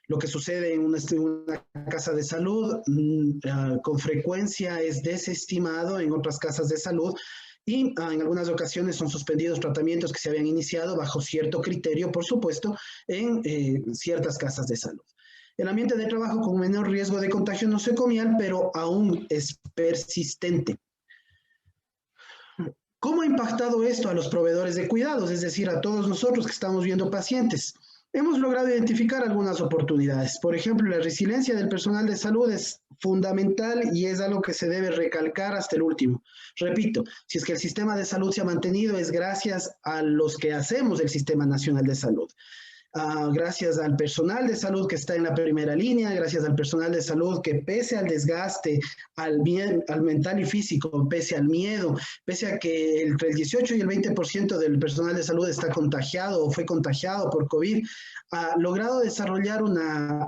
Speaker 2: Lo que sucede en una casa de salud con frecuencia es desestimado en otras casas de salud y en algunas ocasiones son suspendidos tratamientos que se habían iniciado bajo cierto criterio, por supuesto, en ciertas casas de salud. El ambiente de trabajo con menor riesgo de contagio nosocomial, pero aún es persistente. ¿Cómo ha impactado esto a los proveedores de cuidados, es decir, a todos nosotros que estamos viendo pacientes? Hemos logrado identificar algunas oportunidades. Por ejemplo, la resiliencia del personal de salud es fundamental y es algo que se debe recalcar hasta el último. Repito, si es que el sistema de salud se ha mantenido es gracias a los que hacemos el Sistema Nacional de Salud. Gracias al personal de salud que está en la primera línea, gracias al personal de salud que pese al desgaste, al mental y físico, pese al miedo, pese a que entre el 18 y el 20% del personal de salud está contagiado o fue contagiado por COVID, ha logrado desarrollar una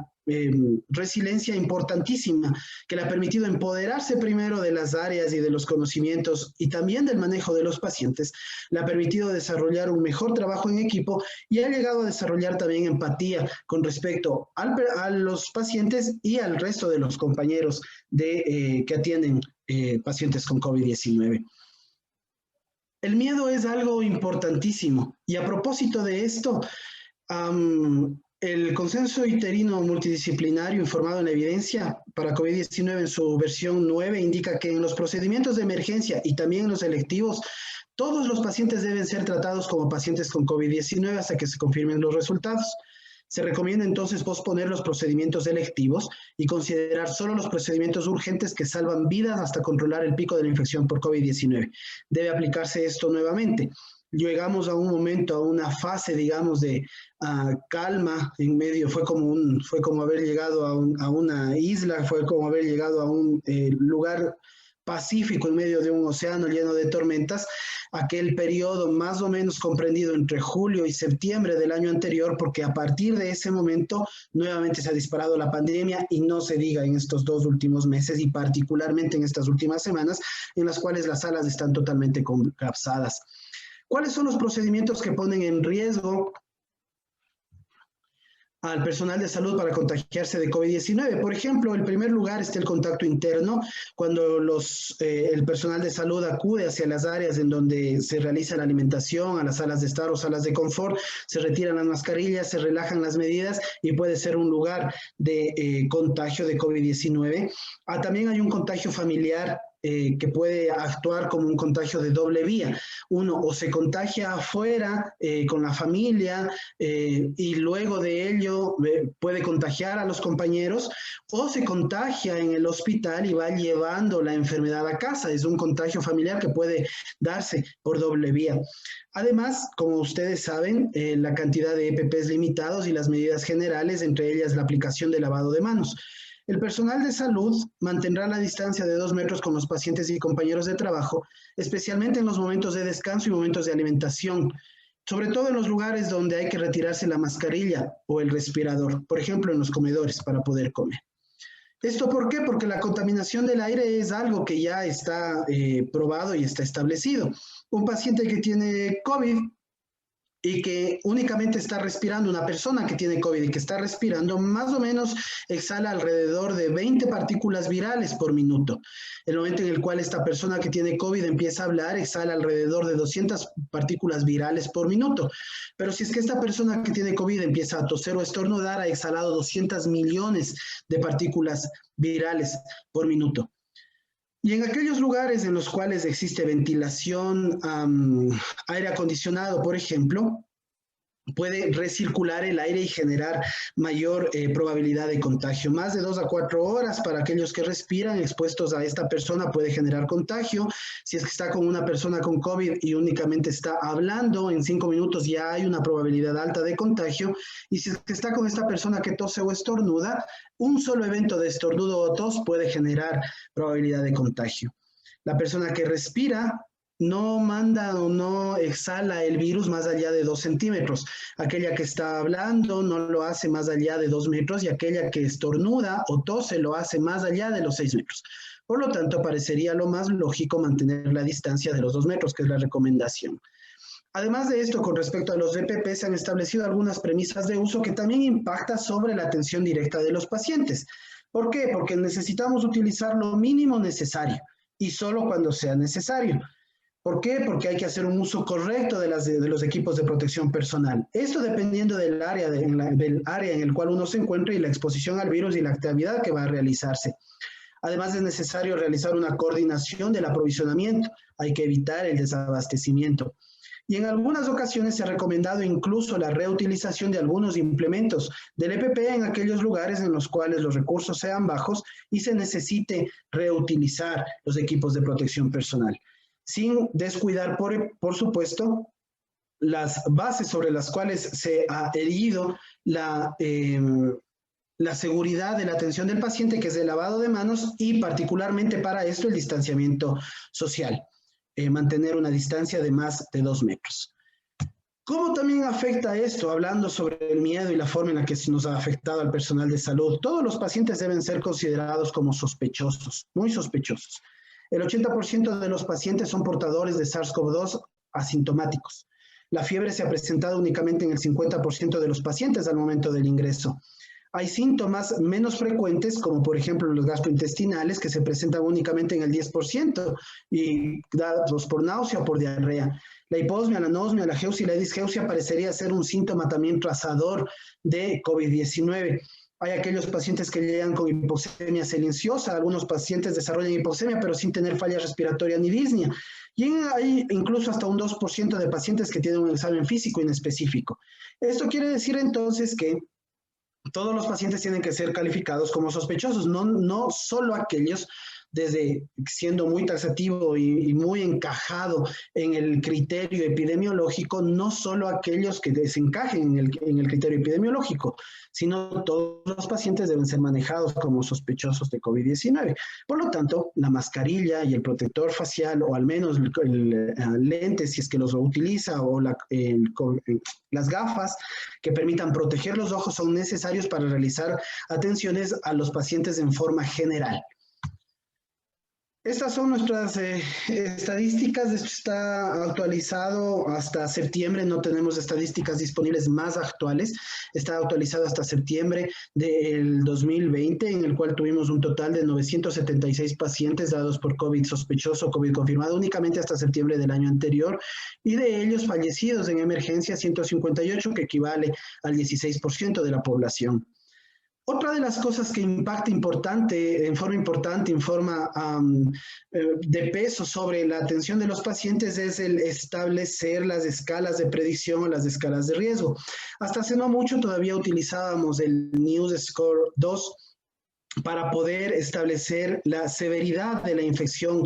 Speaker 2: resiliencia importantísima que le ha permitido empoderarse primero de las áreas y de los conocimientos y también del manejo de los pacientes, le ha permitido desarrollar un mejor trabajo en equipo y ha llegado a desarrollar también empatía con respecto a los pacientes y al resto de los compañeros que atienden pacientes con COVID-19. El miedo es algo importantísimo y a propósito de esto, el consenso interino multidisciplinario informado en evidencia para COVID-19 en su versión 9 indica que en los procedimientos de emergencia y también en los electivos, todos los pacientes deben ser tratados como pacientes con COVID-19 hasta que se confirmen los resultados. Se recomienda entonces posponer los procedimientos electivos y considerar solo los procedimientos urgentes que salvan vidas hasta controlar el pico de la infección por COVID-19. Debe aplicarse esto nuevamente. Llegamos a un momento, a una fase, digamos, de calma en medio, fue como haber llegado a una isla, fue como haber llegado a un lugar pacífico en medio de un océano lleno de tormentas, aquel periodo más o menos comprendido entre julio y septiembre del año anterior, porque a partir de ese momento nuevamente se ha disparado la pandemia y no se diga en estos 2 últimos meses y particularmente en estas últimas semanas en las cuales las salas están totalmente colapsadas. ¿Cuáles son los procedimientos que ponen en riesgo al personal de salud para contagiarse de COVID-19? Por ejemplo, en primer lugar está el contacto interno, cuando el personal de salud acude hacia las áreas en donde se realiza la alimentación, a las salas de estar o salas de confort, se retiran las mascarillas, se relajan las medidas y puede ser un lugar de contagio de COVID-19. También hay un contagio familiar que puede actuar como un contagio de doble vía. Uno, o se contagia afuera con la familia y luego de ello puede contagiar a los compañeros, o se contagia en el hospital y va llevando la enfermedad a casa. Es un contagio familiar que puede darse por doble vía. Además, como ustedes saben, la cantidad de EPPs limitados y las medidas generales, entre ellas la aplicación de lavado de manos. El personal de salud mantendrá la distancia de 2 metros con los pacientes y compañeros de trabajo, especialmente en los momentos de descanso y momentos de alimentación, sobre todo en los lugares donde hay que retirarse la mascarilla o el respirador, por ejemplo, en los comedores para poder comer. ¿Esto por qué? Porque la contaminación del aire es algo que ya está probado y está establecido. Un paciente que tiene COVID y que únicamente está respirando, una persona que tiene COVID y que está respirando, más o menos exhala alrededor de 20 partículas virales por minuto. El momento en el cual esta persona que tiene COVID empieza a hablar, exhala alrededor de 200 partículas virales por minuto. Pero si es que esta persona que tiene COVID empieza a toser o estornudar, ha exhalado 200 millones de partículas virales por minuto. Y en aquellos lugares en los cuales existe ventilación, aire acondicionado, por ejemplo, puede recircular el aire y generar mayor probabilidad de contagio. Más de 2 a 4 horas para aquellos que respiran expuestos a esta persona puede generar contagio. Si es que está con una persona con COVID y únicamente está hablando, en 5 minutos ya hay una probabilidad alta de contagio. Y si es que está con esta persona que tose o estornuda, un solo evento de estornudo o tos puede generar probabilidad de contagio. La persona que respira no manda o no exhala el virus más allá de 2 centímetros. Aquella que está hablando no lo hace más allá de 2 metros y aquella que estornuda o tose lo hace más allá de los 6 metros. Por lo tanto, parecería lo más lógico mantener la distancia de los 2 metros, que es la recomendación. Además de esto, con respecto a los EPP, se han establecido algunas premisas de uso que también impactan sobre la atención directa de los pacientes. ¿Por qué? Porque necesitamos utilizar lo mínimo necesario y solo cuando sea necesario. ¿Por qué? Porque hay que hacer un uso correcto de los equipos de protección personal. Esto dependiendo del área en el cual uno se encuentra y la exposición al virus y la actividad que va a realizarse. Además, es necesario realizar una coordinación del aprovisionamiento. Hay que evitar el desabastecimiento. Y en algunas ocasiones se ha recomendado incluso la reutilización de algunos implementos del EPP en aquellos lugares en los cuales los recursos sean bajos y se necesite reutilizar los equipos de protección personal, sin descuidar, por supuesto, las bases sobre las cuales se ha erigido la seguridad de la atención del paciente, que es el lavado de manos y particularmente para esto el distanciamiento social, mantener una distancia de más de 2 metros. ¿Cómo también afecta esto? Hablando sobre el miedo y la forma en la que nos ha afectado al personal de salud. Todos los pacientes deben ser considerados como sospechosos, muy sospechosos. El 80% de los pacientes son portadores de SARS-CoV-2 asintomáticos. La fiebre se ha presentado únicamente en el 50% de los pacientes al momento del ingreso. Hay síntomas menos frecuentes, como por ejemplo los gastrointestinales, que se presentan únicamente en el 10% y dados por náusea o por diarrea. La hiposmia, la anosmia, la geusia y la disgeusia parecería ser un síntoma también trazador de COVID-19. Hay aquellos pacientes que llegan con hipoxemia silenciosa, algunos pacientes desarrollan hipoxemia pero sin tener falla respiratoria ni disnea. Y hay incluso hasta un 2% de pacientes que tienen un examen físico inespecífico. Esto quiere decir entonces que todos los pacientes tienen que ser calificados como sospechosos, no solo aquellos, desde siendo muy taxativo y muy encajado en el criterio epidemiológico, no solo aquellos que desencajen en el criterio epidemiológico, sino todos los pacientes deben ser manejados como sospechosos de COVID-19. Por lo tanto, la mascarilla y el protector facial, o al menos el lente, si es que los utiliza, o las gafas que permitan proteger los ojos son necesarios para realizar atenciones a los pacientes en forma general. Estas son nuestras estadísticas. Esto está actualizado hasta septiembre. No tenemos estadísticas disponibles más actuales. Está actualizado hasta septiembre del 2020, en el cual tuvimos un total de 976 pacientes dados por COVID sospechoso, COVID confirmado, únicamente hasta septiembre del año anterior. Y de ellos fallecidos en emergencia, 158, que equivale al 16% de la población. Otra de las cosas que impacta en forma de peso sobre la atención de los pacientes es el establecer las escalas de predicción o las escalas de riesgo. Hasta hace no mucho todavía utilizábamos el News Score 2 para poder establecer la severidad de la infección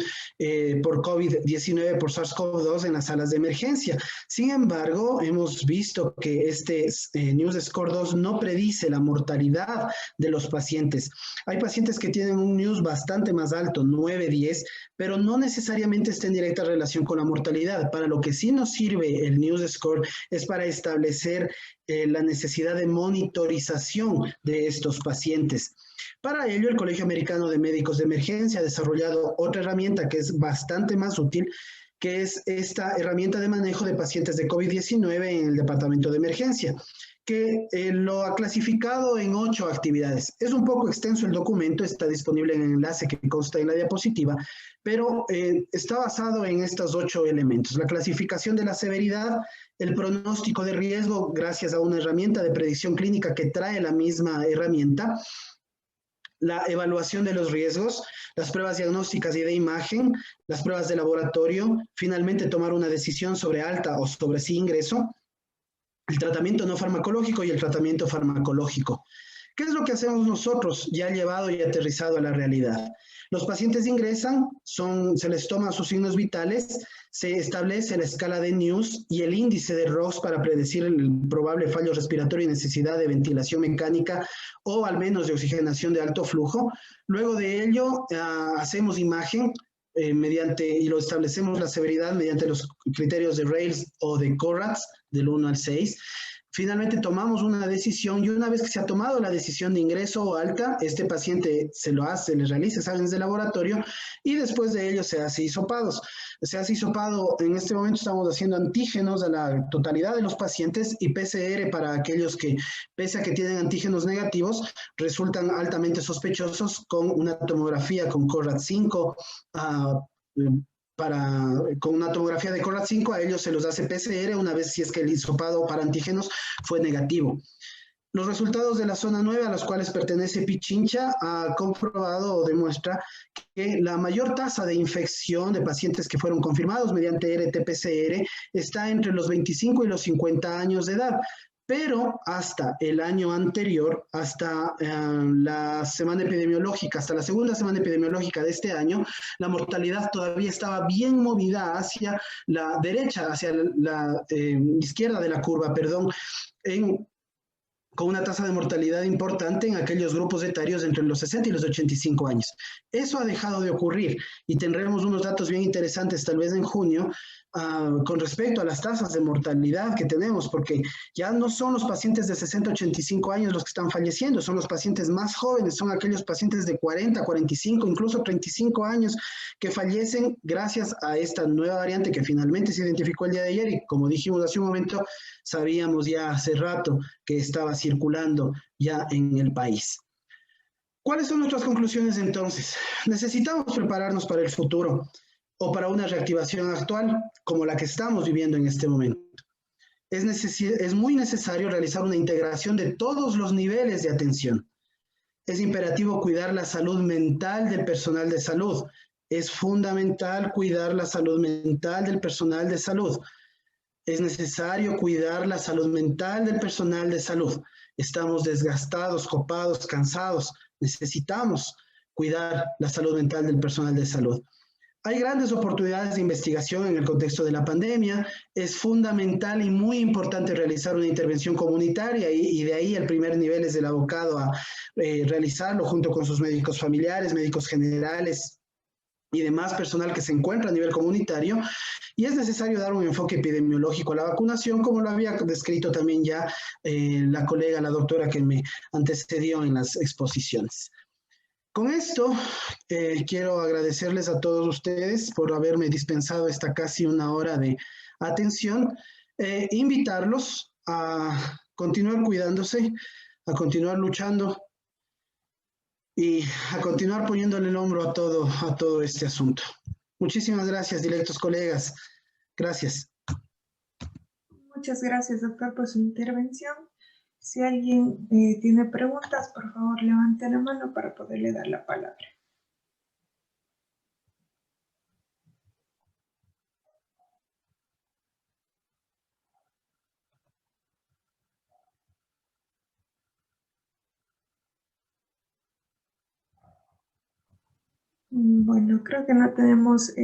Speaker 2: por COVID-19, por SARS-CoV-2 en las salas de emergencia. Sin embargo, hemos visto que este News Score 2 no predice la mortalidad de los pacientes. Hay pacientes que tienen un News bastante más alto, 9, 10, pero no necesariamente está en directa relación con la mortalidad. Para lo que sí nos sirve el News Score es para establecer la necesidad de monitorización de estos pacientes. Para ello, el Colegio Americano de Médicos de Emergencia ha desarrollado otra herramienta que es bastante más útil, que es esta herramienta de manejo de pacientes de COVID-19 en el departamento de emergencia, que lo ha clasificado en 8 actividades. Es un poco extenso el documento, está disponible en el enlace que consta en la diapositiva, pero está basado en estos 8 elementos. La clasificación de la severidad, el pronóstico de riesgo gracias a una herramienta de predicción clínica que trae la misma herramienta, la evaluación de los riesgos, las pruebas diagnósticas y de imagen, las pruebas de laboratorio, finalmente tomar una decisión sobre alta o sobre sí ingreso, el tratamiento no farmacológico y el tratamiento farmacológico. ¿Qué es lo que hacemos nosotros ya llevado y aterrizado a la realidad? Los pacientes ingresan, se les toman sus signos vitales, se establece la escala de News y el índice de ROX para predecir el probable fallo respiratorio y necesidad de ventilación mecánica o al menos de oxigenación de alto flujo. Luego de ello, hacemos imagen y lo establecemos la severidad mediante los criterios de Rails o de CORATS del 1 al 6. Finalmente tomamos una decisión y una vez que se ha tomado la decisión de ingreso o alta, este paciente se le realiza exámenes de laboratorio y después de ello se hace hisopados. Se hace hisopado, en este momento estamos haciendo antígenos a la totalidad de los pacientes y PCR para aquellos que, pese a que tienen antígenos negativos, resultan altamente sospechosos con una tomografía con CORAT5, con una tomografía de CORAT5, a ellos se los hace PCR una vez si es que el hisopado para antígenos fue negativo. Los resultados de la zona 9 a los cuales pertenece Pichincha ha comprobado o demuestra que la mayor tasa de infección de pacientes que fueron confirmados mediante RT-PCR está entre los 25 y los 50 años de edad. Pero hasta el año anterior, hasta la semana epidemiológica, hasta la segunda semana epidemiológica de este año, la mortalidad todavía estaba bien movida hacia la derecha, hacia la izquierda de la curva, perdón, con una tasa de mortalidad importante en aquellos grupos etarios entre los 60 y los 85 años. Eso ha dejado de ocurrir y tendremos unos datos bien interesantes tal vez en junio con respecto a las tasas de mortalidad que tenemos, porque ya no son los pacientes de 60 a 85 años los que están falleciendo, son los pacientes más jóvenes, son aquellos pacientes de 40, 45, incluso 35 años que fallecen gracias a esta nueva variante que finalmente se identificó el día de ayer y como dijimos hace un momento, sabíamos ya hace rato que estaba circulando ya en el país. ¿Cuáles son nuestras conclusiones entonces? Necesitamos prepararnos para el futuro o para una reactivación actual como la que estamos viviendo en este momento. Es muy necesario realizar una integración de todos los niveles de atención. Es imperativo cuidar la salud mental del personal de salud. Es fundamental cuidar la salud mental del personal de salud. Es necesario cuidar la salud mental del personal de salud. Estamos desgastados, copados, cansados. Necesitamos cuidar la salud mental del personal de salud. Hay grandes oportunidades de investigación en el contexto de la pandemia. Es fundamental y muy importante realizar una intervención comunitaria y de ahí el primer nivel es el abocado a realizarlo junto con sus médicos familiares, médicos generales y demás personal que se encuentra a nivel comunitario. Y es necesario dar un enfoque epidemiológico a la vacunación, como lo había descrito también ya la colega, la doctora que me antecedió en las exposiciones. Con esto, quiero agradecerles a todos ustedes por haberme dispensado esta casi una hora de atención, invitarlos a continuar cuidándose, a continuar luchando y a continuar poniéndole el hombro a todo este asunto. Muchísimas gracias, directos colegas. Gracias.
Speaker 1: Muchas gracias, doctor, por su intervención. Si alguien tiene preguntas, por favor, levante la mano para poderle dar la palabra. Bueno, creo que no tenemos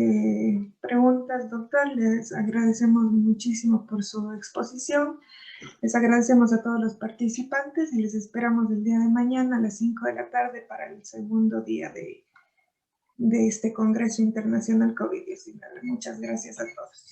Speaker 1: preguntas, doctor. Les agradecemos muchísimo por su exposición. Les agradecemos a todos los participantes y les esperamos el día de mañana a las 5 de la tarde para el segundo día de este Congreso Internacional COVID-19. Muchas gracias a todos.